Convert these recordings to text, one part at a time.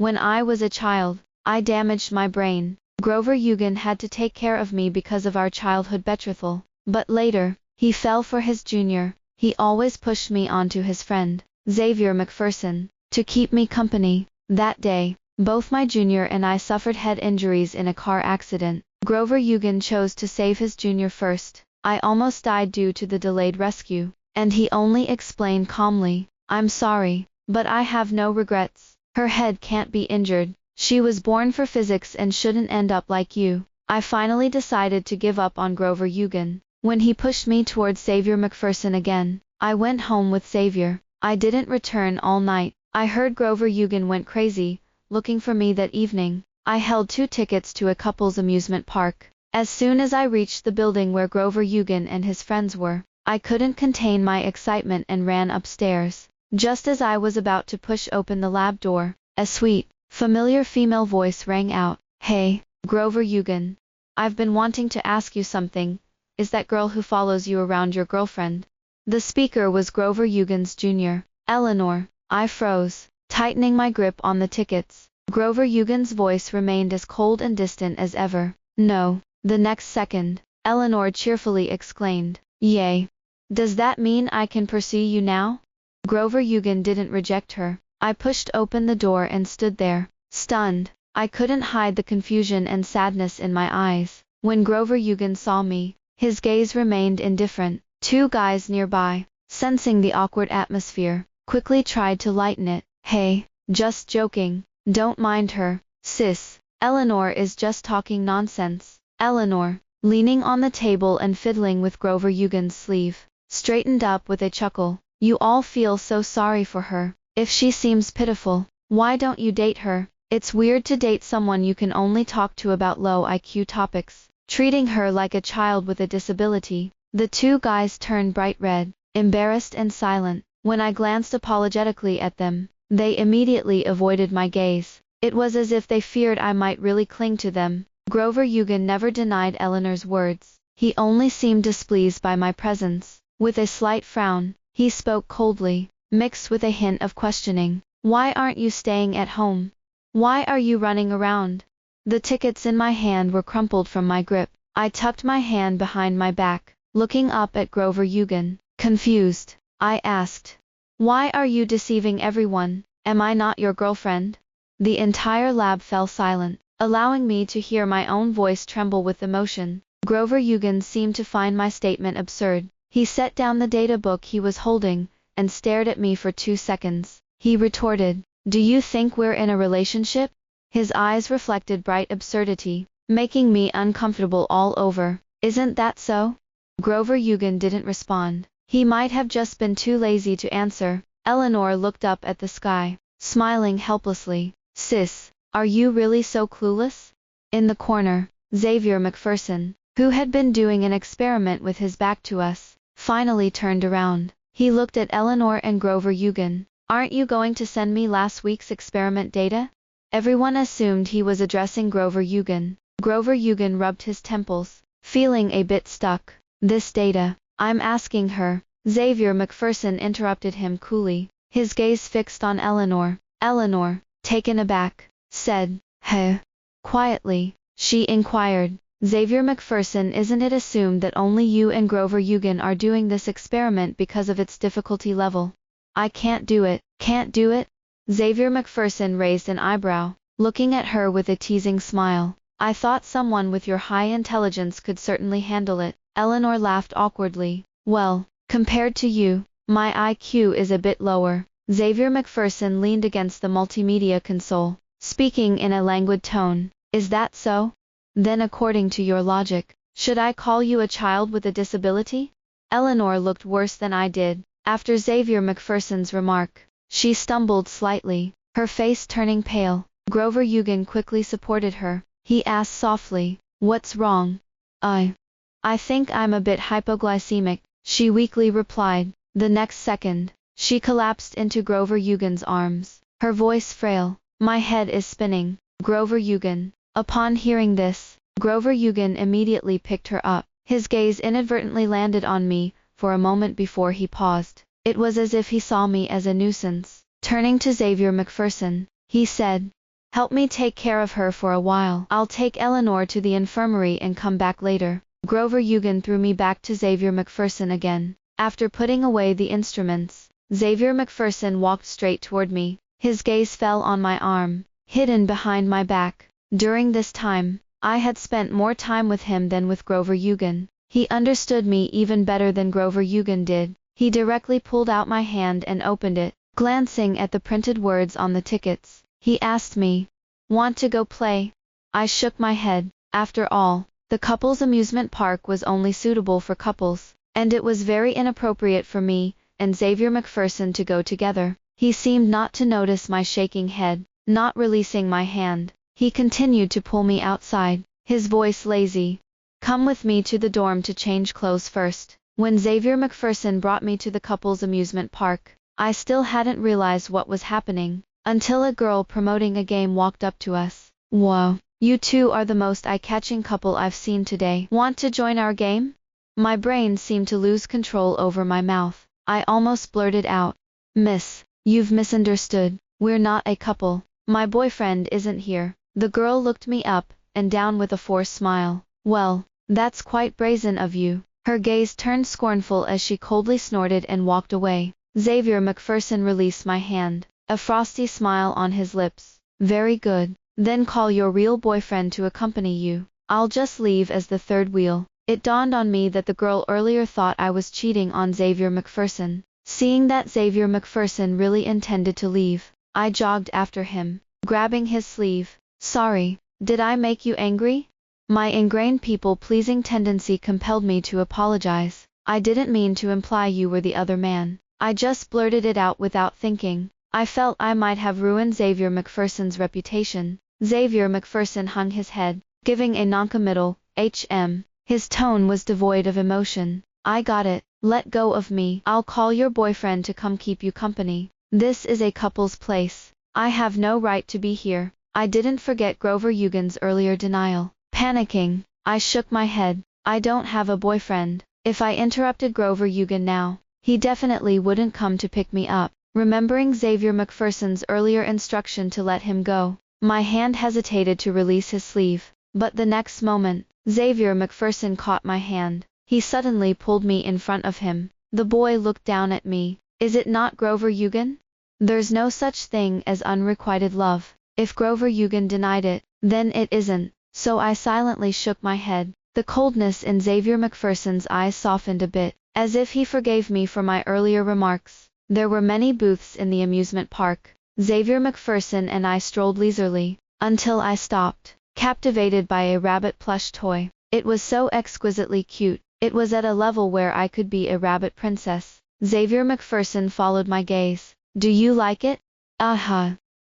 When I was a child, I damaged my brain. Grover Eugen had to take care of me because of our childhood betrothal. But later, he fell for his junior. He always pushed me onto his friend, Xavier McPherson, to keep me company. That day, both my junior and I suffered head injuries in a car accident. Grover Eugen chose to save his junior first. I almost died due to the delayed rescue, and he only explained calmly, "I'm sorry, but I have no regrets. Her head can't be injured. She was born for physics and shouldn't end up like you." I finally decided to give up on Grover Eugen. When he pushed me towards Xavier McPherson again, I went home with Xavier. I didn't return all night. I heard Grover Eugen went crazy, looking for me that evening. I held 2 tickets to a couple's amusement park. As soon as I reached the building where Grover Eugen and his friends were, I couldn't contain my excitement and ran upstairs. Just as I was about to push open the lab door, a sweet, familiar female voice rang out. "Hey, Grover Eugen. I've been wanting to ask you something. Is that girl who follows you around your girlfriend?" The speaker was Grover Eugen's junior, Eleanor. I froze, tightening my grip on the tickets. Grover Eugen's voice remained as cold and distant as ever. "No." The next second, Eleanor cheerfully exclaimed, "Yay. Does that mean I can pursue you now?" Grover Eugen didn't reject her. I pushed open the door and stood there, stunned. I couldn't hide the confusion and sadness in my eyes. When Grover Eugen saw me, his gaze remained indifferent. 2 guys nearby, sensing the awkward atmosphere, quickly tried to lighten it. "Hey, just joking. Don't mind her, sis. Eleanor is just talking nonsense." Eleanor, leaning on the table and fiddling with Grover Eugen's sleeve, straightened up with a chuckle. "You all feel so sorry for her. If she seems pitiful, why don't you date her? It's weird to date someone you can only talk to about low IQ topics, treating her like a child with a disability." The 2 guys turned bright red, embarrassed and silent. When I glanced apologetically at them, they immediately avoided my gaze. It was as if they feared I might really cling to them. Grover Eugen never denied Eleanor's words. He only seemed displeased by my presence. With a slight frown, he spoke coldly, mixed with a hint of questioning. "Why aren't you staying at home? Why are you running around?" The tickets in my hand were crumpled from my grip. I tucked my hand behind my back, looking up at Grover Eugen. Confused, I asked, "Why are you deceiving everyone? Am I not your girlfriend?" The entire lab fell silent, allowing me to hear my own voice tremble with emotion. Grover Eugen seemed to find my statement absurd. He set down the data book he was holding, and stared at me for 2 seconds. He retorted, "Do you think we're in a relationship?" His eyes reflected bright absurdity, making me uncomfortable all over. "Isn't that so?" Grover Eugen didn't respond. He might have just been too lazy to answer. Eleanor looked up at the sky, smiling helplessly. "Sis, are you really so clueless?" In the corner, Xavier McPherson, who had been doing an experiment with his back to us, finally turned around. He looked at Eleanor and Grover Eugen. "Aren't you going to send me last week's experiment data?" Everyone assumed he was addressing Grover Eugen. Grover Eugen rubbed his temples, feeling a bit stuck. "This data, I'm asking her." Xavier McPherson interrupted him coolly, his gaze fixed on Eleanor. Eleanor, taken aback, said, "Hey." Quietly, she inquired, "Xavier McPherson, isn't it assumed that only you and Grover Eugen are doing this experiment because of its difficulty level?" "I can't do it." "Can't do it?" Xavier McPherson raised an eyebrow, looking at her with a teasing smile. "I thought someone with your high intelligence could certainly handle it." Eleanor laughed awkwardly. "Well, compared to you, my IQ is a bit lower." Xavier McPherson leaned against the multimedia console, speaking in a languid tone. "Is that so? Then according to your logic, should I call you a child with a disability?" Eleanor looked worse than I did. After Xavier McPherson's remark, she stumbled slightly, her face turning pale. Grover Eugen quickly supported her. He asked softly, "What's wrong?" I think I'm a bit hypoglycemic," she weakly replied. The next second, she collapsed into Grover Eugen's arms, her voice frail. "My head is spinning, Grover Eugen." Upon hearing this, Grover Eugen immediately picked her up. His gaze inadvertently landed on me for a moment before he paused. It was as if he saw me as a nuisance. Turning to Xavier McPherson, he said, Help me take care of her for a while. I'll take Eleanor to the infirmary and come back later. Grover Eugen threw me back to Xavier McPherson again. After putting away the instruments, Xavier McPherson walked straight toward me. His gaze fell on my arm, hidden behind my back. During this time, I had spent more time with him than with Grover Eugen. He understood me even better than Grover Eugen did. He directly pulled out my hand and opened it. Glancing at the printed words on the tickets, he asked me, "Want to go play?" I shook my head. After all, the couples amusement park was only suitable for couples, and it was very inappropriate for me and Xavier McPherson to go together. He seemed not to notice my shaking head. Not releasing my hand, he continued to pull me outside, his voice lazy. "Come with me to the dorm to change clothes first." When Xavier McPherson brought me to the couples amusement park, I still hadn't realized what was happening, until a girl promoting a game walked up to us. "Whoa, you two are the most eye-catching couple I've seen today. Want to join our game?" My brain seemed to lose control over my mouth. I almost blurted out, "Miss, you've misunderstood. We're not a couple. My boyfriend isn't here." The girl looked me up and down with a forced smile. "Well, that's quite brazen of you." Her gaze turned scornful as she coldly snorted and walked away. Xavier McPherson released my hand, a frosty smile on his lips. "Very good. Then call your real boyfriend to accompany you. I'll just leave as the third wheel." It dawned on me that the girl earlier thought I was cheating on Xavier McPherson. Seeing that Xavier McPherson really intended to leave, I jogged after him, grabbing his sleeve. "Sorry, did I make you angry?" My ingrained people-pleasing tendency compelled me to apologize. "I didn't mean to imply you were the other man. I just blurted it out without thinking. I felt I might have ruined Xavier McPherson's reputation." Xavier McPherson hung his head, giving a noncommittal "hm." His tone was devoid of emotion. "I got it. Let go of me. I'll call your boyfriend to come keep you company. This is a couple's place. I have no right to be here." I didn't forget Grover Eugen's earlier denial. Panicking, I shook my head. "I don't have a boyfriend." If I interrupted Grover Eugen now, he definitely wouldn't come to pick me up. Remembering Xavier McPherson's earlier instruction to let him go, my hand hesitated to release his sleeve. But the next moment, Xavier McPherson caught my hand. He suddenly pulled me in front of him. The boy looked down at me. "Is it not Grover Eugen? There's no such thing as unrequited love. If Grover Eugen denied it, then it isn't." So I silently shook my head. The coldness in Xavier McPherson's eyes softened a bit, as if he forgave me for my earlier remarks. There were many booths in the amusement park. Xavier McPherson and I strolled leisurely, until I stopped, captivated by a rabbit plush toy. It was so exquisitely cute. It was at a level where I could be a rabbit princess. Xavier McPherson followed my gaze. "Do you like it?" "Uh-huh."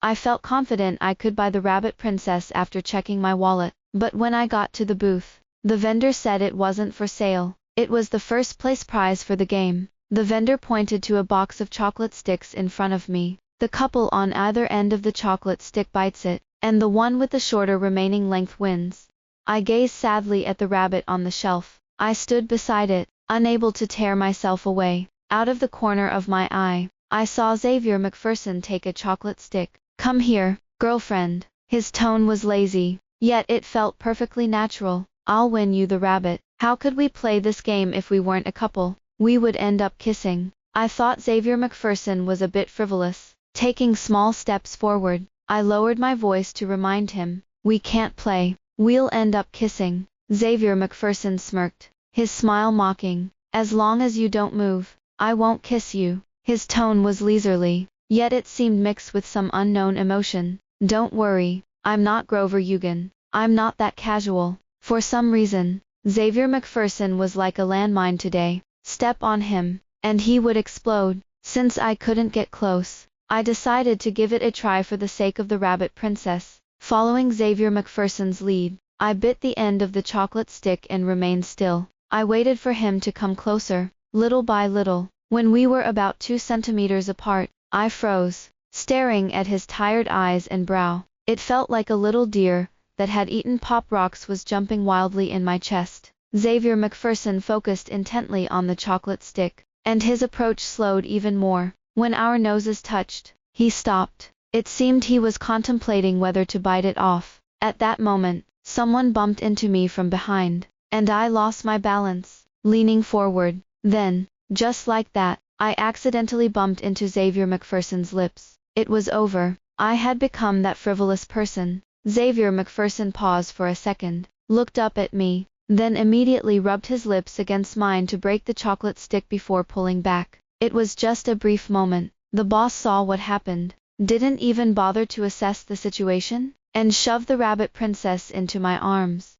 I felt confident I could buy the rabbit princess after checking my wallet, but when I got to the booth, the vendor said it wasn't for sale. It was the first place prize for the game. The vendor pointed to a box of chocolate sticks in front of me. "The couple on either end of the chocolate stick bites it, and the one with the shorter remaining length wins." I gazed sadly at the rabbit on the shelf. I stood beside it, unable to tear myself away. Out of the corner of my eye, I saw Xavier McPherson take a chocolate stick. "Come here, girlfriend." His tone was lazy, yet it felt perfectly natural. "I'll win you the rabbit." How could we play this game if we weren't a couple? We would end up kissing. I thought Xavier McPherson was a bit frivolous. Taking small steps forward, I lowered my voice to remind him, "We can't play. We'll end up kissing." Xavier McPherson smirked, his smile mocking. "As long as you don't move, I won't kiss you." His tone was leisurely, yet it seemed mixed with some unknown emotion. "Don't worry, I'm not Grover Eugen. I'm not that casual." For some reason, Xavier McPherson was like a landmine today. Step on him, and he would explode. Since I couldn't get close, I decided to give it a try for the sake of the rabbit princess. Following Xavier McPherson's lead, I bit the end of the chocolate stick and remained still. I waited for him to come closer, little by little. When we were about 2 centimeters apart, I froze, staring at his tired eyes and brow. It felt like a little deer that had eaten pop rocks was jumping wildly in my chest. Xavier McPherson focused intently on the chocolate stick, and his approach slowed even more. When our noses touched, he stopped, It seemed he was contemplating whether to bite it off. At that moment, someone bumped into me from behind, and I lost my balance, leaning forward. Then, just like that, I accidentally bumped into Xavier McPherson's lips. It was over. I had become that frivolous person. Xavier McPherson paused for a second, looked up at me, then immediately rubbed his lips against mine to break the chocolate stick before pulling back. It was just a brief moment. The boss saw what happened, didn't even bother to assess the situation, and shoved the rabbit princess into my arms.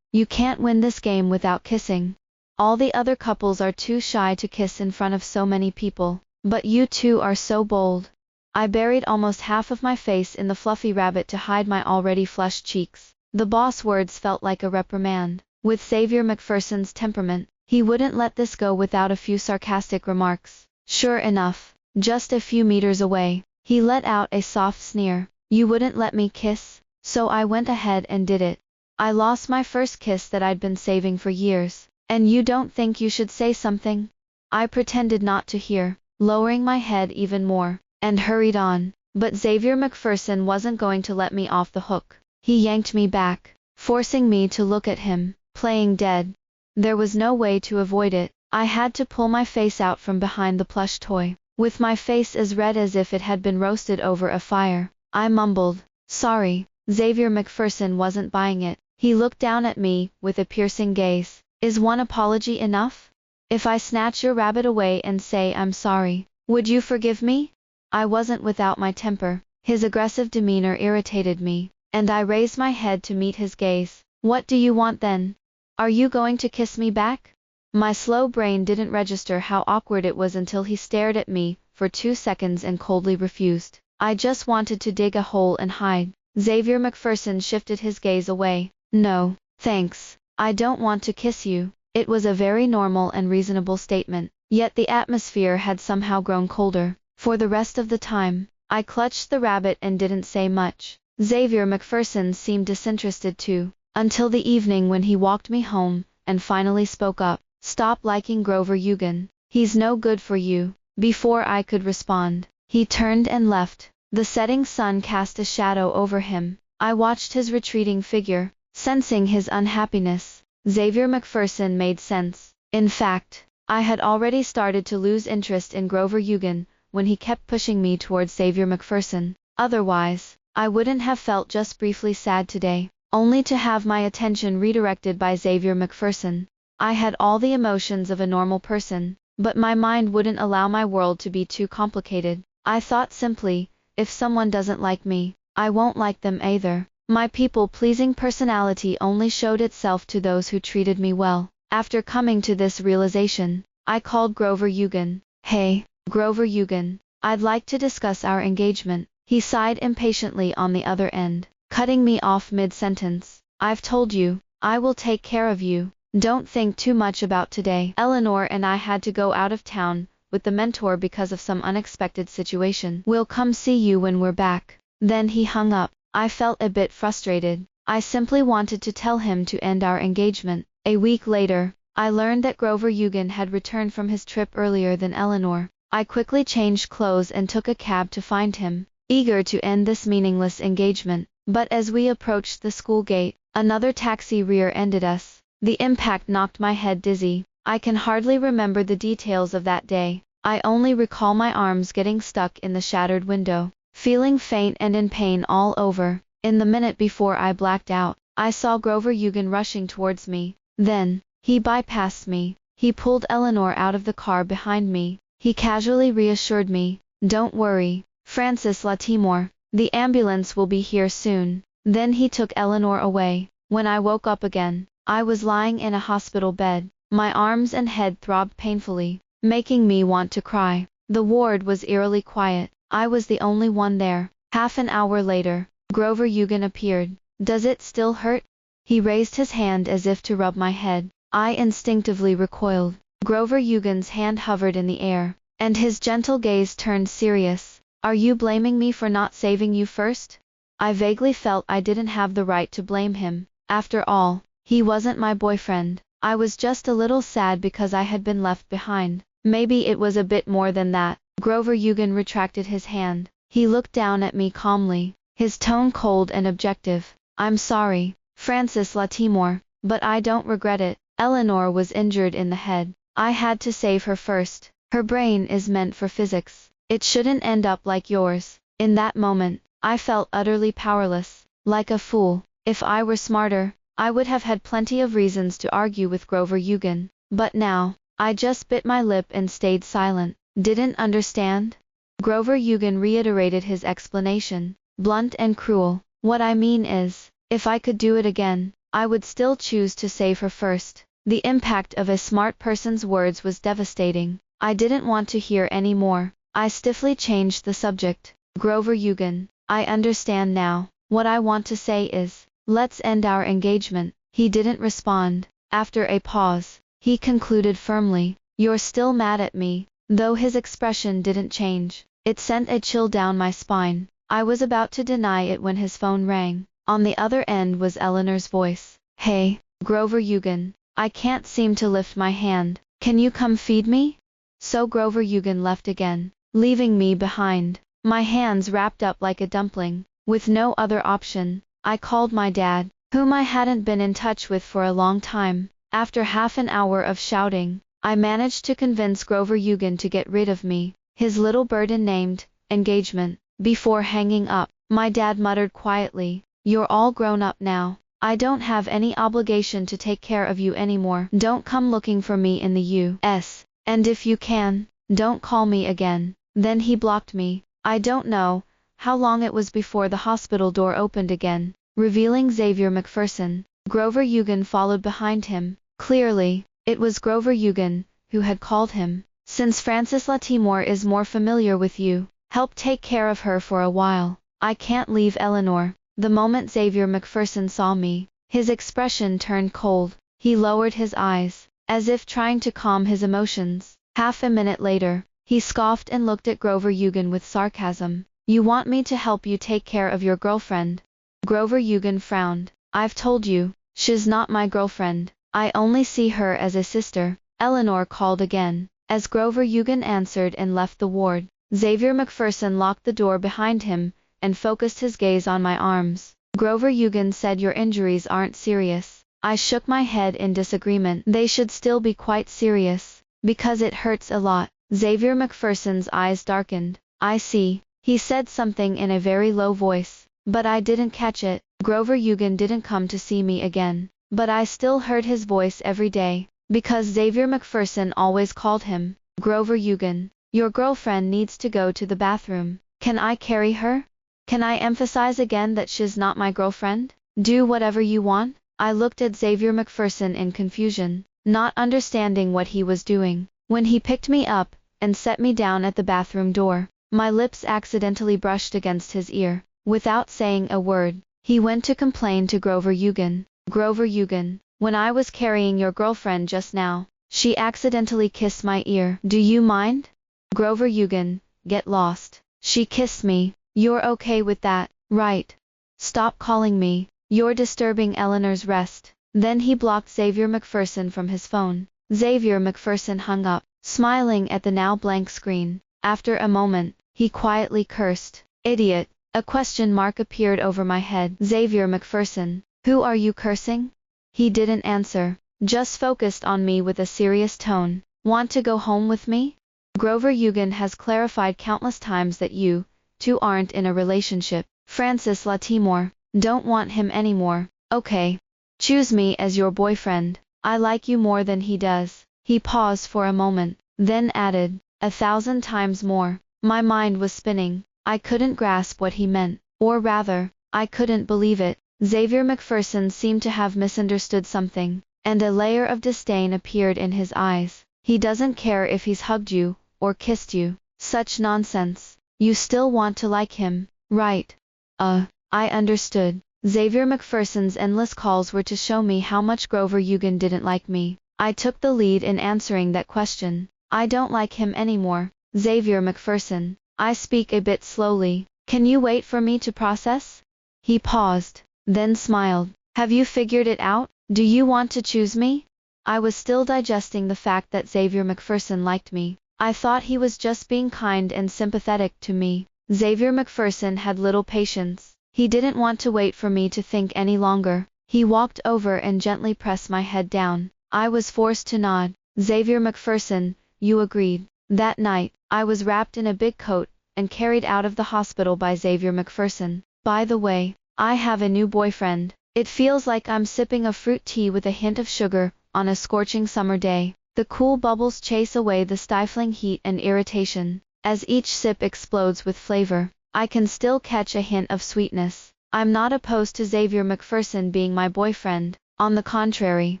You can't win this game without kissing. All the other couples are too shy to kiss in front of so many people, but you two are so bold. I buried almost half of my face in the fluffy rabbit to hide my already flushed cheeks. The boss words felt like a reprimand. With Xavier McPherson's temperament, he wouldn't let this go without a few sarcastic remarks. Sure enough, just a few meters away, he let out a soft sneer. You wouldn't let me kiss? So I went ahead and did it. I lost my first kiss that I'd been saving for years. And you don't think you should say something? I pretended not to hear, lowering my head even more, and hurried on. But Xavier McPherson wasn't going to let me off the hook. He yanked me back, forcing me to look at him, playing dead. There was no way to avoid it. I had to pull my face out from behind the plush toy, with my face as red as if it had been roasted over a fire. I mumbled, sorry. Xavier McPherson wasn't buying it. He looked down at me with a piercing gaze. Is one apology enough? If I snatch your rabbit away and say I'm sorry, would you forgive me? I wasn't without my temper. His aggressive demeanor irritated me, and I raised my head to meet his gaze. What do you want then? Are you going to kiss me back? My slow brain didn't register how awkward it was until he stared at me for 2 seconds and coldly refused. I just wanted to dig a hole and hide. Xavier McPherson shifted his gaze away. No, thanks. I don't want to kiss you. It was a very normal and reasonable statement, yet the atmosphere had somehow grown colder. For the rest of the time, I clutched the rabbit and didn't say much. Xavier McPherson seemed disinterested too, until the evening when he walked me home, and finally spoke up. Stop liking Grover Eugen. He's no good for you. Before I could respond, he turned and left. The setting sun cast a shadow over him. I watched his retreating figure, sensing his unhappiness. Xavier McPherson made sense. In fact, I had already started to lose interest in Grover Eugen when he kept pushing me towards Xavier McPherson. Otherwise, I wouldn't have felt just briefly sad today, only to have my attention redirected by Xavier McPherson. I had all the emotions of a normal person, but my mind wouldn't allow my world to be too complicated. I thought simply, if someone doesn't like me, I won't like them either. My people-pleasing personality only showed itself to those who treated me well. After coming to this realization, I called Grover Eugen. Hey, Grover Eugen, I'd like to discuss our engagement. He sighed impatiently on the other end, cutting me off mid-sentence. I've told you, I will take care of you. Don't think too much about today. Eleanor and I had to go out of town with the mentor because of some unexpected situation. We'll come see you when we're back. Then he hung up. I felt a bit frustrated. I simply wanted to tell him to end our engagement. A week later, I learned that Grover Eugen had returned from his trip earlier than Eleanor. I quickly changed clothes and took a cab to find him, eager to end this meaningless engagement. But as we approached the school gate, another taxi rear-ended us. The impact knocked my head dizzy. I can hardly remember the details of that day. I only recall my arms getting stuck in the shattered window, feeling faint and in pain all over. In the minute before I blacked out, I saw Grover Eugen rushing towards me. Then, he bypassed me. He pulled Eleanor out of the car behind me. He casually reassured me, "Don't worry, Francis Latimore. The ambulance will be here soon." Then he took Eleanor away. When I woke up again, I was lying in a hospital bed. My arms and head throbbed painfully, making me want to cry. The ward was eerily quiet. I was the only one there. Half an hour later, Grover Eugen appeared. "Does it still hurt?" He raised his hand as if to rub my head. I instinctively recoiled. Grover Eugen's hand hovered in the air, and his gentle gaze turned serious. "Are you blaming me for not saving you first?" I vaguely felt I didn't have the right to blame him. After all, he wasn't my boyfriend. I was just a little sad because I had been left behind. Maybe it was a bit more than that. Grover Eugen retracted his hand. He looked down at me calmly, his tone cold and objective. I'm sorry, Francis Latimore, but I don't regret it. Eleanor was injured in the head. I had to save her first. Her brain is meant for physics. It shouldn't end up like yours. In that moment, I felt utterly powerless, like a fool. If I were smarter, I would have had plenty of reasons to argue with Grover Eugen. But now, I just bit my lip and stayed silent. Didn't understand? Grover Eugen reiterated his explanation, blunt and cruel. What I mean is, if I could do it again, I would still choose to save her first. The impact of a smart person's words was devastating. I didn't want to hear any more. I stiffly changed the subject. Grover Eugen, I understand now. What I want to say is, let's end our engagement. He didn't respond. After a pause, he concluded firmly, you're still mad at me. Though his expression didn't change, it sent a chill down my spine. I was about to deny it when his phone rang. On the other end was Eleanor's voice. Hey, Grover Eugen, I can't seem to lift my hand. Can you come feed me? So Grover Eugen left again, leaving me behind, my hands wrapped up like a dumpling. With no other option, I called my dad, whom I hadn't been in touch with for a long time. After half an hour of shouting, I managed to convince Grover Eugen to get rid of me, his little burden named engagement. Before hanging up, my dad muttered quietly, you're all grown up now. I don't have any obligation to take care of you anymore. Don't come looking for me in the U.S. And if you can, don't call me again. Then he blocked me. I don't know how long it was before the hospital door opened again, revealing Xavier McPherson. Grover Eugen followed behind him. Clearly, it was Grover Eugen who had called him. Since Francis Latimore is more familiar with you, help take care of her for a while. I can't leave Eleanor. The moment Xavier McPherson saw me, his expression turned cold. He lowered his eyes, as if trying to calm his emotions. Half a minute later, he scoffed and looked at Grover Eugen with sarcasm. You want me to help you take care of your girlfriend? Grover Eugen frowned. I've told you, she's not my girlfriend. I only see her as a sister. Eleanor called again. As Grover Eugen answered and left the ward, Xavier McPherson locked the door behind him and focused his gaze on my arms. Grover Eugen said your injuries aren't serious. I shook my head in disagreement. They should still be quite serious, because it hurts a lot. Xavier McPherson's eyes darkened. I see. He said something in a very low voice, but I didn't catch it. Grover Eugen didn't come to see me again, but I still heard his voice every day, because Xavier McPherson always called him Grover Eugen. Your girlfriend needs to go to the bathroom. Can I carry her? Can I emphasize again that she's not my girlfriend? Do whatever you want. I looked at Xavier McPherson in confusion, not understanding what he was doing. When he picked me up and set me down at the bathroom door, my lips accidentally brushed against his ear. Without saying a word, he went to complain to Grover Eugen. Grover Eugen, when I was carrying your girlfriend just now, she accidentally kissed my ear. Do you mind? Grover Eugen, get lost. She kissed me. You're okay with that, right? Stop calling me. You're disturbing Eleanor's rest. Then he blocked Xavier McPherson from his phone. Xavier McPherson hung up, smiling at the now blank screen. After a moment, he quietly cursed. Idiot. A question mark appeared over my head. Xavier McPherson, who are you cursing? He didn't answer, just focused on me with a serious tone. Want to go home with me? Grover Eugen has clarified countless times that you two aren't in a relationship. Francis Latimore, don't want him anymore. Okay. Choose me as your boyfriend. I like you more than he does. He paused for a moment, then added, 1,000 times more. My mind was spinning. I couldn't grasp what he meant, or rather, I couldn't believe it. Xavier McPherson seemed to have misunderstood something, and a layer of disdain appeared in his eyes. He doesn't care if he's hugged you, or kissed you. Such nonsense. You still want to like him, right? I understood. Xavier McPherson's endless calls were to show me how much Grover Eugen didn't like me. I took the lead in answering that question. I don't like him anymore. Xavier McPherson, I speak a bit slowly. Can you wait for me to process? He paused, then smiled. Have you figured it out? Do you want to choose me? I was still digesting the fact that Xavier McPherson liked me. I thought he was just being kind and sympathetic to me. Xavier McPherson had little patience. He didn't want to wait for me to think any longer. He walked over and gently pressed my head down. I was forced to nod. Xavier McPherson, you agreed. That night, I was wrapped in a big coat and carried out of the hospital by Xavier McPherson. By the way, I have a new boyfriend. It feels like I'm sipping a fruit tea with a hint of sugar on a scorching summer day. The cool bubbles chase away the stifling heat and irritation. As each sip explodes with flavor, I can still catch a hint of sweetness. I'm not opposed to Xavier McPherson being my boyfriend. On the contrary,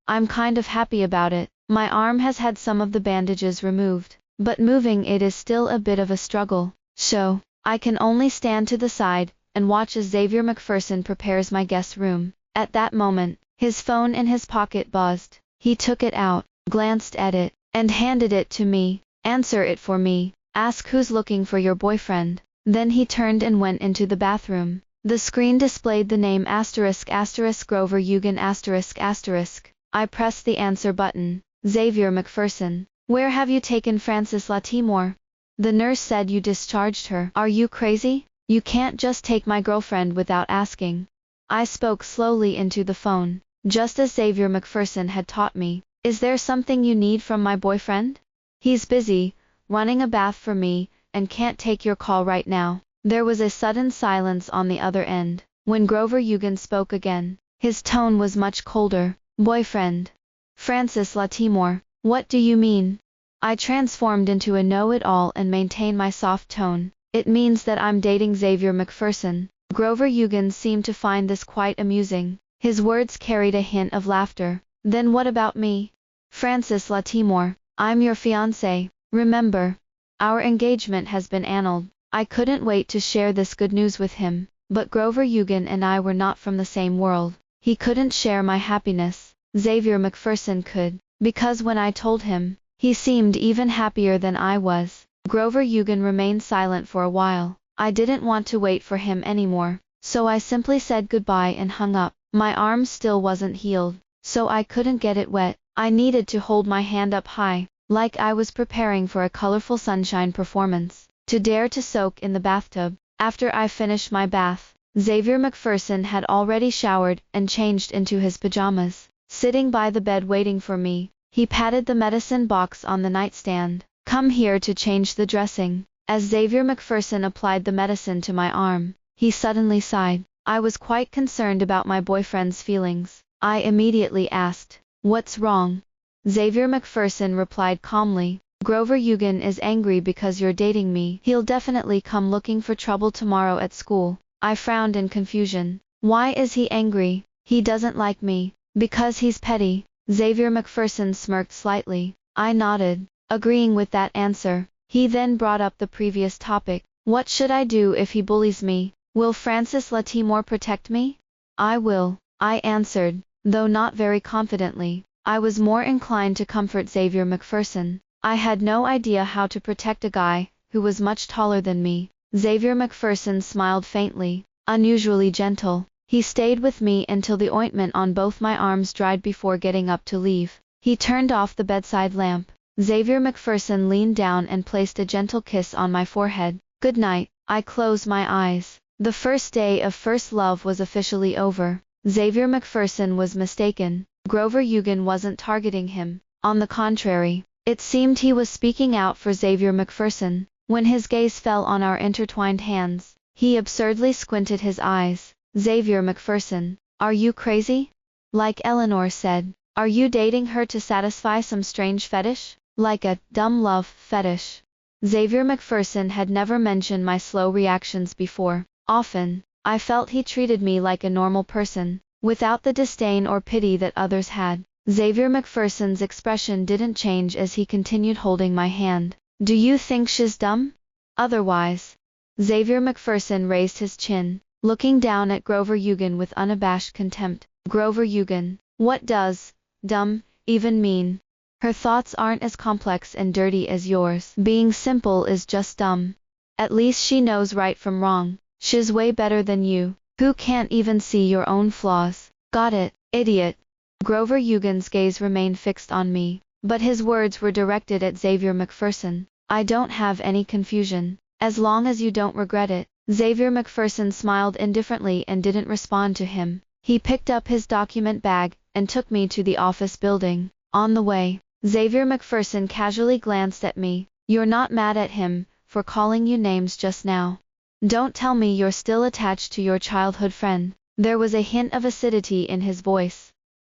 I'm kind of happy about it. My arm has had some of the bandages removed, but moving it is still a bit of a struggle. So, I can only stand to the side and watch as Xavier McPherson prepares my guest room. At that moment, his phone in his pocket buzzed. He took it out, glanced at it, and handed it to me. Answer it for me. Ask who's looking for your boyfriend. Then he turned and went into the bathroom. The screen displayed the name *** Grover Eugen ***. I pressed the answer button. Xavier McPherson. Where have you taken Frances Latimore? The nurse said you discharged her. Are you crazy? You can't just take my girlfriend without asking. I spoke slowly into the phone, just as Xavier McPherson had taught me. Is there something you need from my boyfriend? He's busy, running a bath for me, and can't take your call right now. There was a sudden silence on the other end. When Grover Eugen spoke again, his tone was much colder. Boyfriend. Frances Latimore. What do you mean? I transformed into a know-it-all and maintained my soft tone. It means that I'm dating Xavier McPherson. Grover Eugen seemed to find this quite amusing. His words carried a hint of laughter. Then what about me? Frances Latimore. I'm your fiancé. Remember, our engagement has been annulled. I couldn't wait to share this good news with him, but Grover Eugen and I were not from the same world. He couldn't share my happiness. Xavier McPherson could, because when I told him, he seemed even happier than I was. Grover Eugen remained silent for a while. I didn't want to wait for him anymore, so I simply said goodbye and hung up. My arm still wasn't healed, so I couldn't get it wet. I needed to hold my hand up high, like I was preparing for a colorful sunshine performance, to dare to soak in the bathtub. After I finished my bath, Xavier McPherson had already showered and changed into his pajamas. Sitting by the bed waiting for me, he patted the medicine box on the nightstand. Come here to change the dressing. As Xavier McPherson applied the medicine to my arm, he suddenly sighed. I was quite concerned about my boyfriend's feelings. I immediately asked, "What's wrong?" Xavier McPherson replied calmly, "Grover Eugen is angry because you're dating me. He'll definitely come looking for trouble tomorrow at school." I frowned in confusion. Why is he angry? He doesn't like me. Because he's petty. Xavier McPherson smirked slightly. I nodded, agreeing with that answer. He then brought up the previous topic. What should I do if he bullies me? Will Frances Latimore protect me? I will, I answered, though not very confidently. I was more inclined to comfort Xavier McPherson. I had no idea how to protect a guy who was much taller than me. Xavier McPherson smiled faintly, unusually gentle. He stayed with me until the ointment on both my arms dried before getting up to leave. He turned off the bedside lamp. Xavier McPherson leaned down and placed a gentle kiss on my forehead. Good night. I closed my eyes. The first day of first love was officially over. Xavier McPherson was mistaken. Grover Eugen wasn't targeting him. On the contrary, it seemed he was speaking out for Xavier McPherson. When his gaze fell on our intertwined hands, he absurdly squinted his eyes. Xavier McPherson, are you crazy? Like Eleanor said, are you dating her to satisfy some strange fetish? Like a dumb love fetish. Xavier McPherson had never mentioned my slow reactions before. Often, I felt he treated me like a normal person, without the disdain or pity that others had. Xavier McPherson's expression didn't change as he continued holding my hand. Do you think she's dumb? Otherwise. Xavier McPherson raised his chin, looking down at Grover Eugen with unabashed contempt. Grover Eugen, what does dumb even mean? Her thoughts aren't as complex and dirty as yours. Being simple is just dumb. At least she knows right from wrong. She's way better than you, who can't even see your own flaws. Got it, idiot. Grover Eugen's gaze remained fixed on me, but his words were directed at Xavier McPherson. I don't have any confusion. as long as you don't regret it. Xavier McPherson smiled indifferently and didn't respond to him. He picked up his document bag and took me to the office building. On the way, Xavier McPherson casually glanced at me. You're not mad at him for calling you names just now? Don't tell me you're still attached to your childhood friend. There was a hint of acidity in his voice.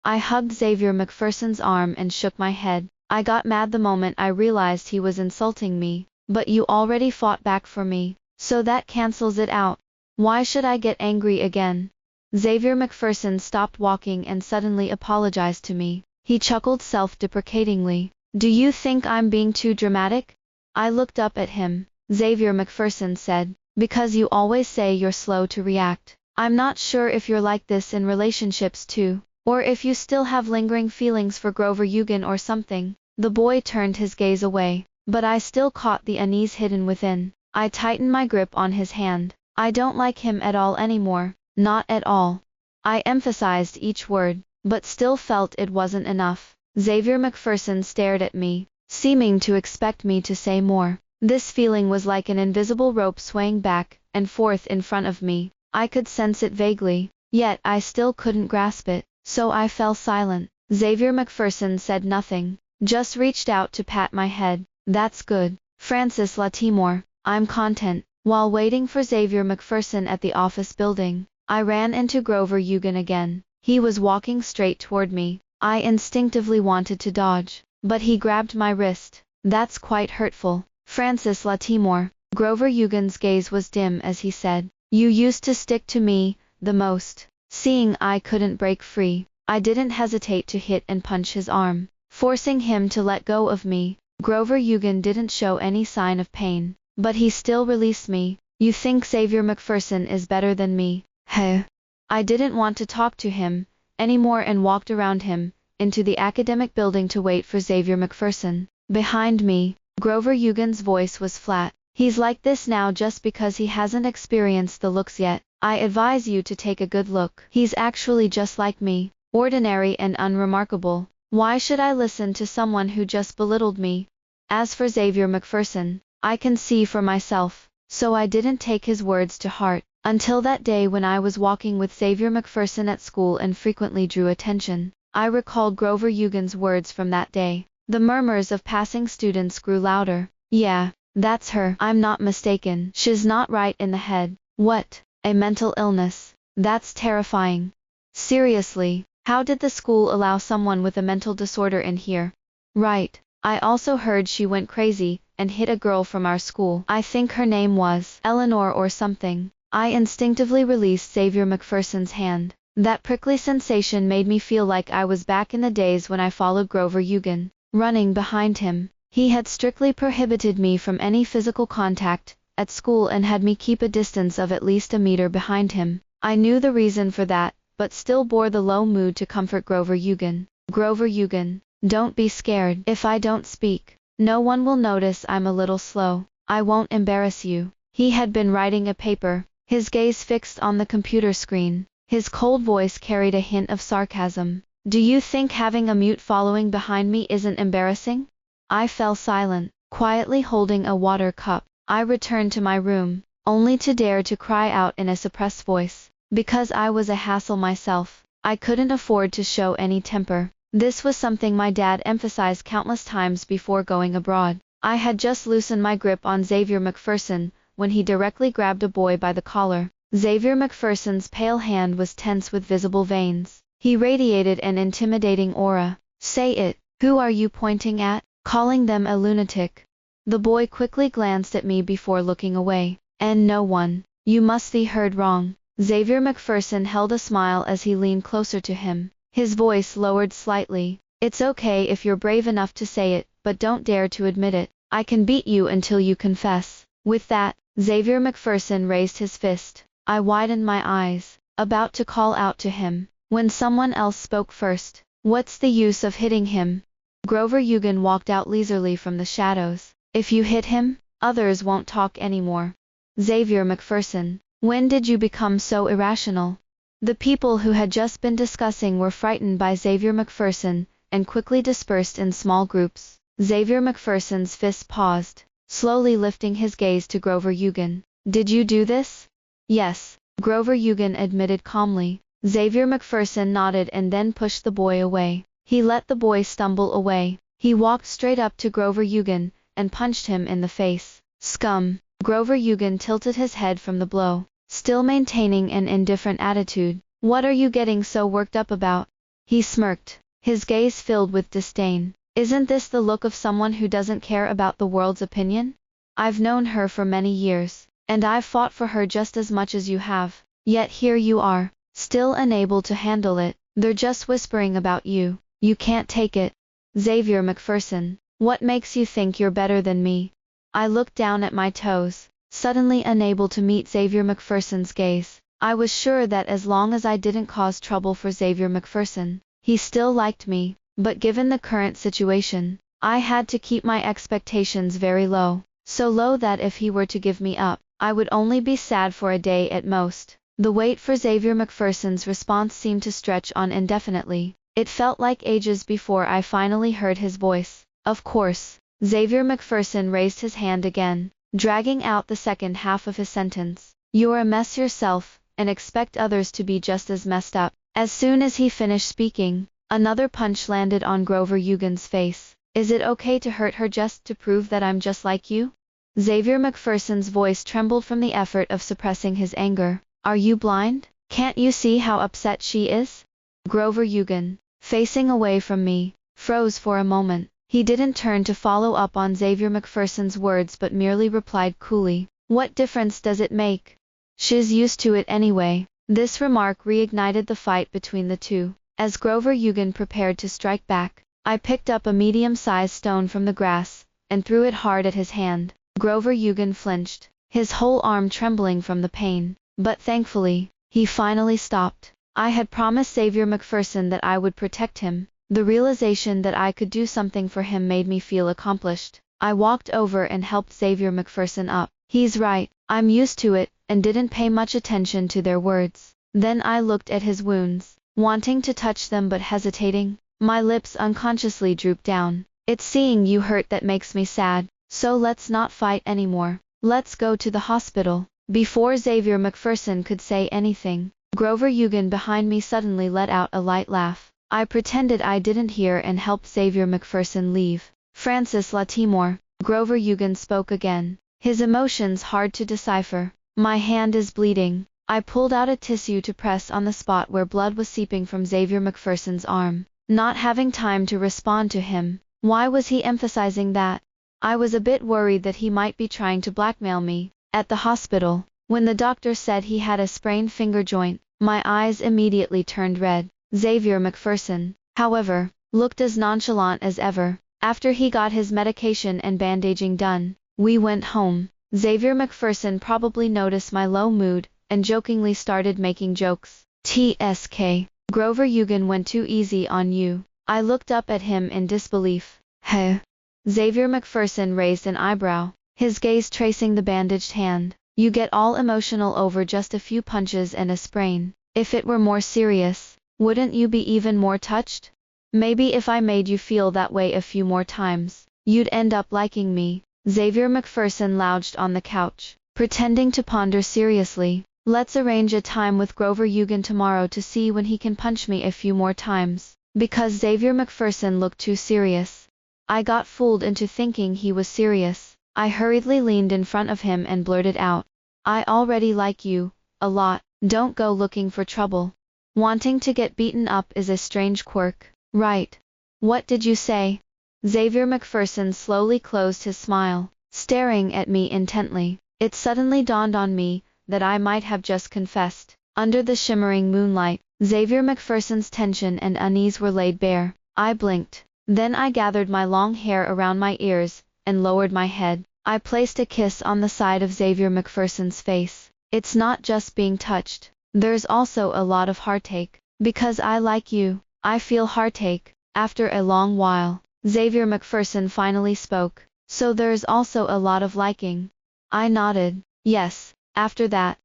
I hugged Xavier McPherson's arm and shook my head. I got mad the moment I realized he was insulting me. But you already fought back for me, so that cancels it out. Why should I get angry again? Xavier McPherson stopped walking and suddenly apologized to me. He chuckled self-deprecatingly. Do you think I'm being too dramatic? I looked up at him. Xavier McPherson said, because you always say you're slow to react. I'm not sure if you're like this in relationships too, or if you still have lingering feelings for Grover Eugen or something. The boy turned his gaze away, but I still caught the unease hidden within. I tightened my grip on his hand. I don't like him at all anymore. Not at all. I emphasized each word, but still felt it wasn't enough. Xavier McPherson stared at me, seeming to expect me to say more. This feeling was like an invisible rope swaying back and forth in front of me. I could sense it vaguely, yet I still couldn't grasp it, so I fell silent. Xavier McPherson said nothing, just reached out to pat my head. That's good, Francis Latimore. I'm content. While waiting for Xavier McPherson at the office building, I ran into Grover Eugen again. He was walking straight toward me. I instinctively wanted to dodge, but he grabbed my wrist. That's quite hurtful, Francis Latimore. Grover Eugen's gaze was dim as he said, you used to stick to me the most. Seeing I couldn't break free, I didn't hesitate to hit and punch his arm, forcing him to let go of me. Grover Eugen didn't show any sign of pain, but he still released me. You think Xavier McPherson is better than me? Heh. I didn't want to talk to him anymore and walked around him, into the academic building to wait for Xavier McPherson. Behind me, Grover Eugen's voice was flat. He's like this now just because he hasn't experienced the looks yet. I advise you to take a good look. He's actually just like me, ordinary and unremarkable. Why should I listen to someone who just belittled me? As for Xavier McPherson, I can see for myself, so I didn't take his words to heart, until that day when I was walking with Xavier McPherson at school and frequently drew attention. I recalled Grover Eugen's words from that day. The murmurs of passing students grew louder. Yeah, that's her. I'm not mistaken. She's not right in the head. What? A mental illness? That's terrifying. Seriously, how did the school allow someone with a mental disorder in here? Right. I also heard she went crazy and hit a girl from our school. I think her name was Eleanor or something. I instinctively released Xavier McPherson's hand. That prickly sensation made me feel like I was back in the days when I followed Grover Eugen, running behind him. He had strictly prohibited me from any physical contact at school and had me keep a distance of at least a meter behind him. I knew the reason for that, but still bore the low mood to comfort Grover Eugen. Grover Eugen, don't be scared. If I don't speak, no one will notice I'm a little slow. I won't embarrass you. He had been writing a paper, his gaze fixed on the computer screen. His cold voice carried a hint of sarcasm. Do you think having a mute following behind me isn't embarrassing? I fell silent, quietly holding a water cup. I returned to my room, only to dare to cry out in a suppressed voice. Because I was a hassle myself, I couldn't afford to show any temper. This was something my dad emphasized countless times before going abroad. I had just loosened my grip on Xavier McPherson when he directly grabbed a boy by the collar. Xavier McPherson's pale hand was tense with visible veins. He radiated an intimidating aura. Say it. Who are you pointing at? Calling them a lunatic. The boy quickly glanced at me before looking away. And no one. You must be heard wrong. Xavier McPherson held a smile as he leaned closer to him. His voice lowered slightly. It's okay if you're brave enough to say it, but don't dare to admit it. I can beat you until you confess. With that, Xavier McPherson raised his fist. I widened my eyes, about to call out to him, when someone else spoke first. What's the use of hitting him? Grover Eugen walked out leisurely from the shadows. If you hit him, others won't talk anymore. Xavier McPherson, when did you become so irrational? The people who had just been discussing were frightened by Xavier McPherson, and quickly dispersed in small groups. Xavier McPherson's fist paused. slowly lifting his gaze to Grover Eugen. Did you do this? Yes, Grover Eugen admitted calmly. Xavier McPherson nodded and then pushed the boy away. He let the boy stumble away. He walked straight up to Grover Eugen and punched him in the face. Scum! Grover Eugen tilted his head from the blow, still maintaining an indifferent attitude. What are you getting so worked up about? He smirked, his gaze filled with disdain. Isn't this the look of someone who doesn't care about the world's opinion? I've known her for many years, and I've fought for her just as much as you have. Yet here you are, still unable to handle it. They're just whispering about you. You can't take it. Xavier McPherson, what makes you think you're better than me? I looked down at my toes, suddenly unable to meet Xavier McPherson's gaze. I was sure that as long as I didn't cause trouble for Xavier McPherson, he still liked me, but given the current situation, I had to keep my expectations very low, so low that if he were to give me up, I would only be sad for a day at most. The wait for Xavier McPherson's response seemed to stretch on indefinitely. It felt like ages before I finally heard his voice. Of course. Xavier McPherson raised his hand again, dragging out the second half of his sentence. You're a mess yourself, and expect others to be just as messed up. As soon as he finished speaking, another punch landed on Grover Eugen's face. Is it okay to hurt her just to prove that I'm just like you? Xavier McPherson's voice trembled from the effort of suppressing his anger. Are you blind? Can't you see how upset she is? Grover Eugen, facing away from me, froze for a moment. He didn't turn to follow up on Xavier McPherson's words but merely replied coolly, what difference does it make? She's used to it anyway. This remark reignited the fight between the two. As Grover Eugen prepared to strike back, I picked up a medium-sized stone from the grass, and threw it hard at his hand. Grover Eugen flinched, his whole arm trembling from the pain, but thankfully, he finally stopped. I had promised Xavier McPherson that I would protect him. The realization that I could do something for him made me feel accomplished. I walked over and helped Xavier McPherson up. He's right, I'm used to it, and didn't pay much attention to their words. Then I looked at his wounds, wanting to touch them but hesitating. My lips unconsciously drooped down. It's seeing you hurt that makes me sad, so let's not fight anymore. Let's go to the hospital. Before Xavier McPherson could say anything, Grover Eugen behind me suddenly let out a light laugh. I pretended I didn't hear and helped Xavier McPherson leave. Francis Latimore, Grover Eugen spoke again, his emotions hard to decipher. My hand is bleeding. I pulled out a tissue to press on the spot where blood was seeping from Xavier McPherson's arm. Not having time to respond to him. Why was he emphasizing that? I was a bit worried that he might be trying to blackmail me. At the hospital, when the doctor said he had a sprained finger joint, my eyes immediately turned red. Xavier McPherson, however, looked as nonchalant as ever. After he got his medication and bandaging done, we went home. Xavier McPherson probably noticed my low mood, and jokingly started making jokes. TSK, Grover Eugen went too easy on you. I looked up at him in disbelief. Heh. Xavier McPherson raised an eyebrow, his gaze tracing the bandaged hand. You get all emotional over just a few punches and a sprain. If it were more serious, wouldn't you be even more touched? Maybe if I made you feel that way a few more times, you'd end up liking me. Xavier McPherson lounged on the couch, pretending to ponder seriously. Let's arrange a time with Grover Eugen tomorrow to see when he can punch me a few more times. Because Xavier McPherson looked too serious. I got fooled into thinking he was serious. I hurriedly leaned in front of him and blurted out, I already like you, a lot. Don't go looking for trouble. Wanting to get beaten up is a strange quirk, right? What did you say? Xavier McPherson slowly closed his smile, staring at me intently. It suddenly dawned on me that I might have just confessed. Under the shimmering moonlight, Xavier McPherson's tension and unease were laid bare. I blinked. Then I gathered my long hair around my ears, and lowered my head. I placed a kiss on the side of Xavier McPherson's face. It's not just being touched. There's also a lot of heartache. Because I like you, I feel heartache. After a long while, Xavier McPherson finally spoke. So there's also a lot of liking. I nodded. Yes. After that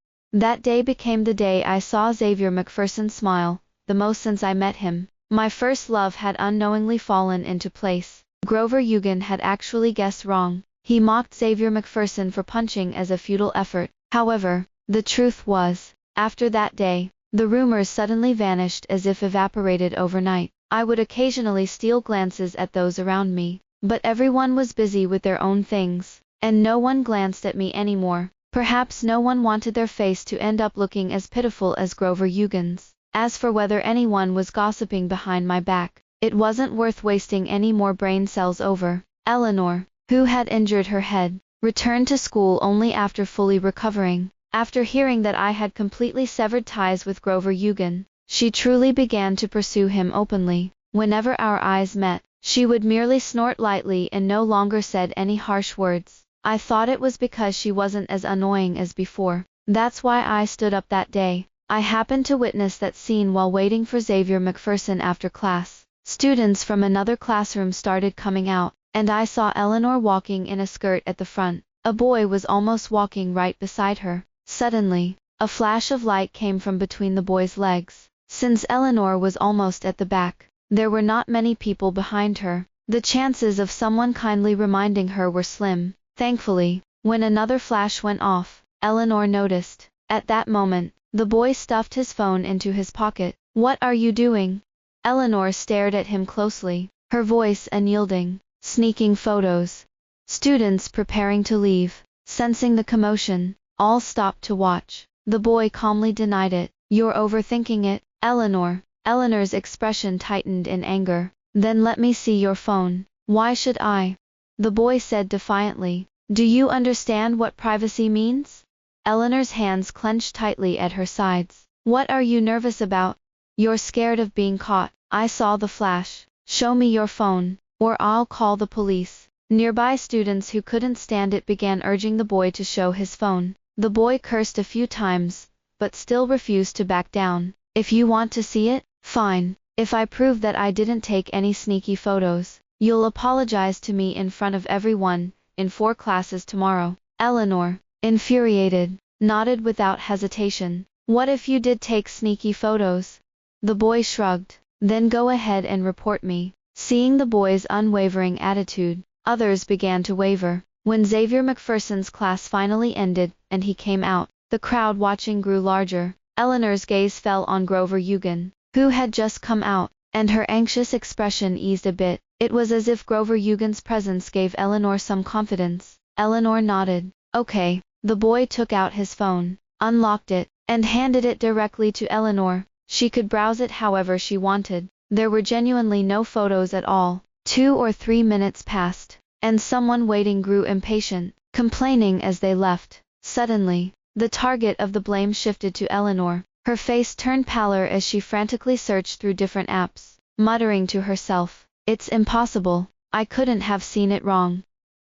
day became the day I saw Xavier McPherson smile, the most since I met him. My first love had unknowingly fallen into place. Grover Eugen had actually guessed wrong. He mocked Xavier McPherson for punching as a futile effort. However, the truth was, after that day, the rumors suddenly vanished as if evaporated overnight. I would occasionally steal glances at those around me, but everyone was busy with their own things, and no one glanced at me anymore. Perhaps no one wanted their face to end up looking as pitiful as Grover Eugen's. As for whether anyone was gossiping behind my back, it wasn't worth wasting any more brain cells over. Eleanor, who had injured her head, returned to school only after fully recovering. After hearing that I had completely severed ties with Grover Eugen, she truly began to pursue him openly. Whenever our eyes met, she would merely snort lightly and no longer said any harsh words. I thought it was because she wasn't as annoying as before. That's why I stood up that day. I happened to witness that scene while waiting for Xavier McPherson after class. Students from another classroom started coming out, and I saw Eleanor walking in a skirt at the front. A boy was almost walking right beside her. Suddenly, a flash of light came from between the boy's legs. Since Eleanor was almost at the back, there were not many people behind her. The chances of someone kindly reminding her were slim. Thankfully, when another flash went off, Eleanor noticed. At that moment, the boy stuffed his phone into his pocket. "What are you doing?" Eleanor stared at him closely, her voice unyielding. "Sneaking photos." Students preparing to leave, sensing the commotion, all stopped to watch. The boy calmly denied it. "You're overthinking it, Eleanor." Eleanor's expression tightened in anger. "Then let me see your phone." "Why should I?" the boy said defiantly. "Do you understand what privacy means?" Eleanor's hands clenched tightly at her sides. "What are you nervous about?" "You're scared of being caught. I saw the flash. Show me your phone, or I'll call the police." Nearby students who couldn't stand it began urging the boy to show his phone. The boy cursed a few times, but still refused to back down. "If you want to see it, fine. If I prove that I didn't take any sneaky photos, you'll apologize to me in front of everyone, in 4 classes tomorrow." Eleanor, infuriated, nodded without hesitation. "What if you did take sneaky photos?" The boy shrugged. "Then go ahead and report me." Seeing the boy's unwavering attitude, others began to waver. When Xavier McPherson's class finally ended, and he came out, the crowd watching grew larger. Eleanor's gaze fell on Grover Eugen, who had just come out, and her anxious expression eased a bit. It was as if Grover Eugen's presence gave Eleanor some confidence. Eleanor nodded. "Okay." The boy took out his phone, unlocked it, and handed it directly to Eleanor. She could browse it however she wanted. There were genuinely no photos at all. 2 or 3 minutes passed, and someone waiting grew impatient, complaining as they left. Suddenly, the target of the blame shifted to Eleanor. Her face turned paler as she frantically searched through different apps, muttering to herself, "It's impossible. I couldn't have seen it wrong."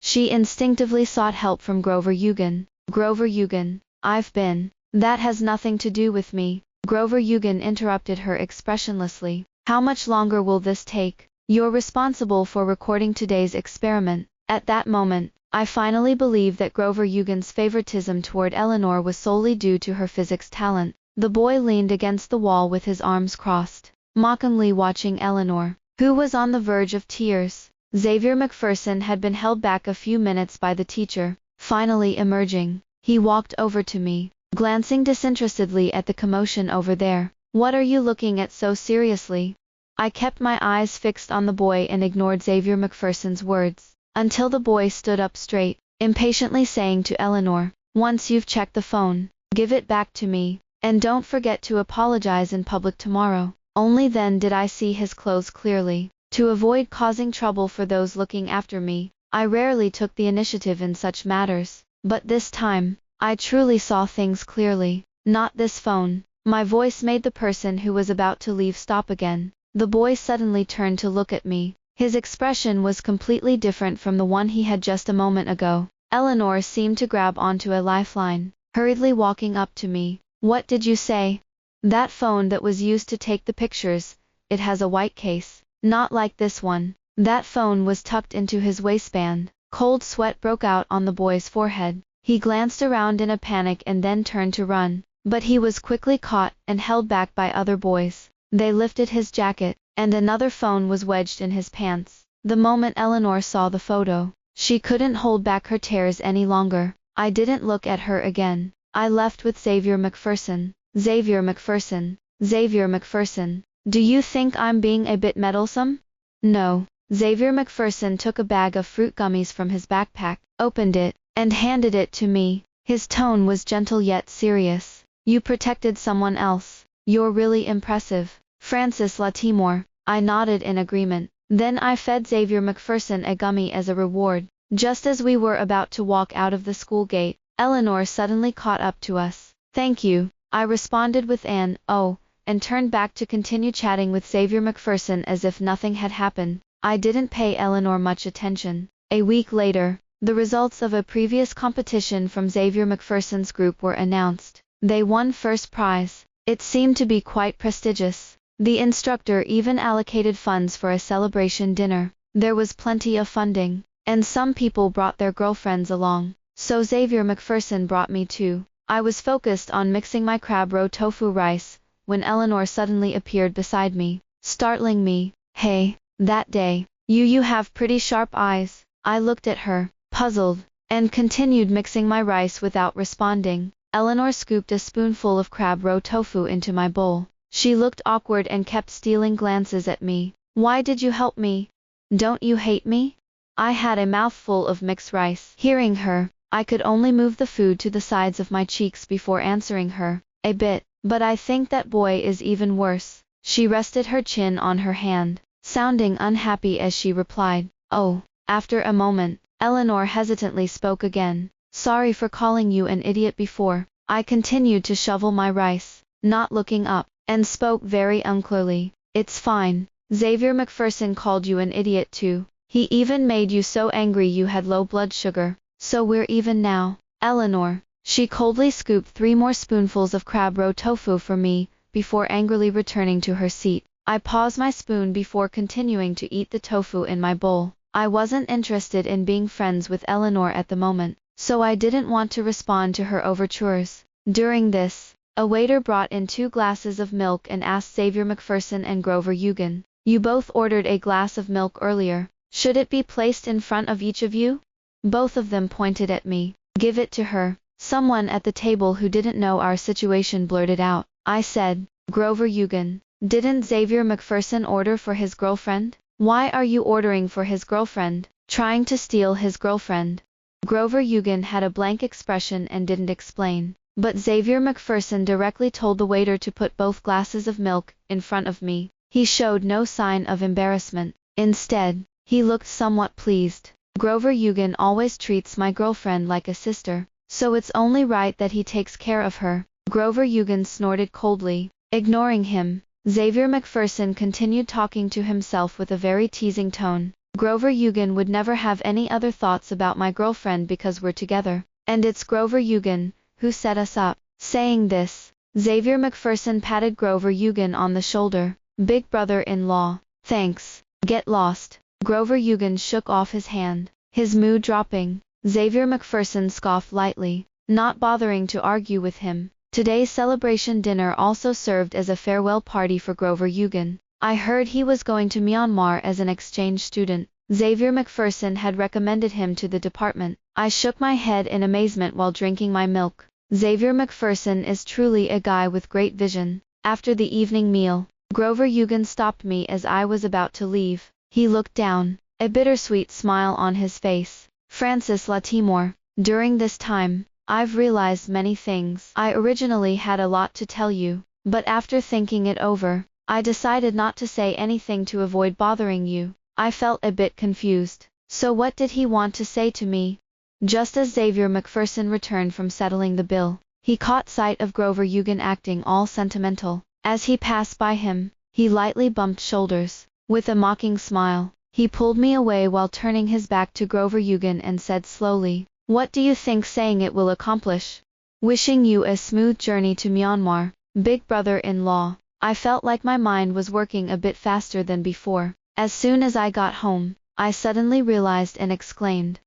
She instinctively sought help from Grover Eugen. "Grover Eugen, I've been." "That has nothing to do with me." Grover Eugen interrupted her expressionlessly. "How much longer will this take? You're responsible for recording today's experiment." At that moment, I finally believed that Grover Eugen's favoritism toward Eleanor was solely due to her physics talent. The boy leaned against the wall with his arms crossed, mockingly watching Eleanor, who was on the verge of tears. Xavier McPherson had been held back a few minutes by the teacher. Finally emerging, he walked over to me, glancing disinterestedly at the commotion over there. "What are you looking at so seriously?" I kept my eyes fixed on the boy and ignored Xavier McPherson's words, until the boy stood up straight, impatiently saying to Eleanor, "Once you've checked the phone, give it back to me, and don't forget to apologize in public tomorrow." Only then did I see his clothes clearly. To avoid causing trouble for those looking after me, I rarely took the initiative in such matters, but this time, I truly saw things clearly. "Not this phone." My voice made the person who was about to leave stop again. The boy suddenly turned to look at me. His expression was completely different from the one he had just a moment ago. Eleanor seemed to grab onto a lifeline, hurriedly walking up to me. "What did you say?" "That phone that was used to take the pictures, it has a white case, not like this one." That phone was tucked into his waistband. Cold sweat broke out on the boy's forehead. He glanced around in a panic and then turned to run, but he was quickly caught and held back by other boys. They lifted his jacket, and another phone was wedged in his pants. The moment Eleanor saw the photo, She couldn't hold back her tears any longer. I didn't look at her again. I left with Xavier McPherson. Xavier McPherson. Xavier McPherson. Do you think I'm being a bit meddlesome? No. Xavier McPherson took a bag of fruit gummies from his backpack, opened it, and handed it to me. His tone was gentle yet serious. You protected someone else. You're really impressive. Francis Latimore. I nodded in agreement. Then I fed Xavier McPherson a gummy as a reward. Just as we were about to walk out of the school gate, Eleanor suddenly caught up to us. Thank you, I responded with an "oh," and turned back to continue chatting with Xavier McPherson as if nothing had happened. I didn't pay Eleanor much attention. A week later, the results of a previous competition from Xavier McPherson's group were announced. They won first prize. It seemed to be quite prestigious. The instructor even allocated funds for a celebration dinner. There was plenty of funding, and some people brought their girlfriends along. So Xavier McPherson brought me too. I was focused on mixing my crab roe tofu rice, when Eleanor suddenly appeared beside me, startling me. Hey, that day, you have pretty sharp eyes. I looked at her, puzzled, and continued mixing my rice without responding. Eleanor scooped a spoonful of crab roe tofu into my bowl. She looked awkward and kept stealing glances at me. Why did you help me? Don't you hate me? I had a mouthful of mixed rice. Hearing her, I could only move the food to the sides of my cheeks before answering her. A bit, but I think that boy is even worse. She rested her chin on her hand, sounding unhappy as she replied, oh. After a moment, Eleanor hesitantly spoke again. Sorry for calling you an idiot before. I continued to shovel my rice, not looking up, and spoke very unclearly. It's fine. Xavier McPherson called you an idiot too. He even made you so angry you had low blood sugar. So we're even now. Eleanor. She coldly scooped 3 more spoonfuls of crab roe tofu for me, before angrily returning to her seat. I paused my spoon before continuing to eat the tofu in my bowl. I wasn't interested in being friends with Eleanor at the moment, so I didn't want to respond to her overtures. During this, a waiter brought in 2 glasses of milk and asked Xavier McPherson and Grover Eugen, you both ordered a glass of milk earlier. Should it be placed in front of each of you? Both of them pointed at me. Give it to her. Someone at the table who didn't know our situation blurted out. I said, Grover Eugen, didn't Xavier McPherson order for his girlfriend? Why are you ordering for his girlfriend? Trying to steal his girlfriend? Grover Eugen had a blank expression and didn't explain. But Xavier McPherson directly told the waiter to put both glasses of milk in front of me. He showed no sign of embarrassment. Instead, he looked somewhat pleased. Grover Eugen always treats my girlfriend like a sister, so it's only right that he takes care of her. Grover Eugen snorted coldly. Ignoring him, Xavier McPherson continued talking to himself with a very teasing tone. Grover Eugen would never have any other thoughts about my girlfriend because we're together. And it's Grover Eugen who set us up. Saying this, Xavier McPherson patted Grover Eugen on the shoulder. Big brother-in-law. Thanks. Get lost. Grover Eugen shook off his hand, his mood dropping. Xavier McPherson scoffed lightly, not bothering to argue with him. Today's celebration dinner also served as a farewell party for Grover Eugen. I heard he was going to Myanmar as an exchange student. Xavier McPherson had recommended him to the department. I shook my head in amazement while drinking my milk. Xavier McPherson is truly a guy with great vision. After the evening meal, Grover Eugen stopped me as I was about to leave. He looked down, a bittersweet smile on his face. Francis Latimore. During this time, I've realized many things. I originally had a lot to tell you, but after thinking it over, I decided not to say anything to avoid bothering you. I felt a bit confused. So what did he want to say to me? Just as Xavier McPherson returned from settling the bill, he caught sight of Grover Eugen acting all sentimental. As he passed by him, he lightly bumped shoulders. With a mocking smile, he pulled me away while turning his back to Grover Eugen and said slowly, what do you think saying it will accomplish? Wishing you a smooth journey to Myanmar, big brother-in-law. I felt like my mind was working a bit faster than before. As soon as I got home, I suddenly realized and exclaimed,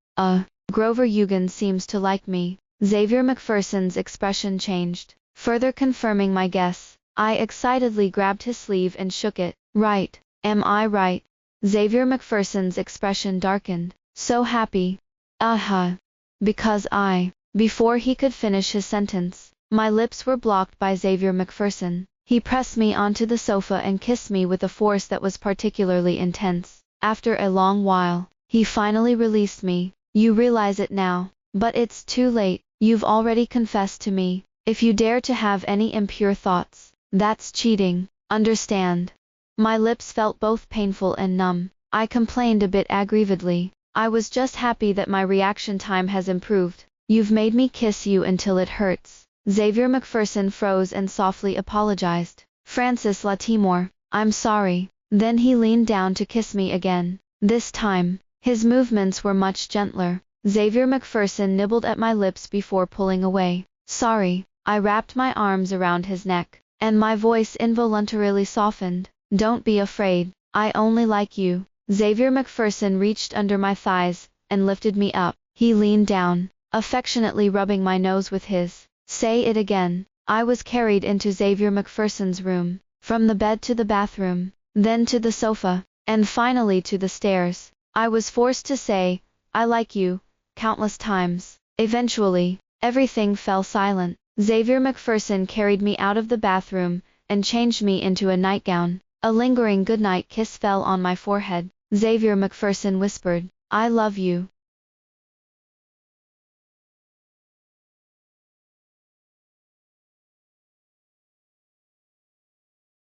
Grover Eugen seems to like me. Xavier McPherson's expression changed, further confirming my guess. I excitedly grabbed his sleeve and shook it. Right, am I right? Xavier McPherson's expression darkened. So happy. Aha. Because Before he could finish his sentence, my lips were blocked by Xavier McPherson. He pressed me onto the sofa and kissed me with a force that was particularly intense. After a long while, he finally released me. You realize it now, but it's too late. You've already confessed to me. If you dare to have any impure thoughts, that's cheating. Understand? My lips felt both painful and numb. I complained a bit aggrievedly. I was just happy that my reaction time has improved. You've made me kiss you until it hurts. Xavier McPherson froze and softly apologized. Francis Latimore, I'm sorry. Then he leaned down to kiss me again. This time, his movements were much gentler. Xavier McPherson nibbled at my lips before pulling away. Sorry. I wrapped my arms around his neck, and my voice involuntarily softened. Don't be afraid. I only like you. Xavier McPherson reached under my thighs and lifted me up. He leaned down, affectionately rubbing my nose with his. Say it again. I was carried into Xavier McPherson's room, from the bed to the bathroom, then to the sofa, and finally to the stairs. I was forced to say, I like you, countless times. Eventually, everything fell silent. Xavier McPherson carried me out of the bathroom and changed me into a nightgown. A lingering goodnight kiss fell on my forehead. Xavier McPherson whispered, I love you.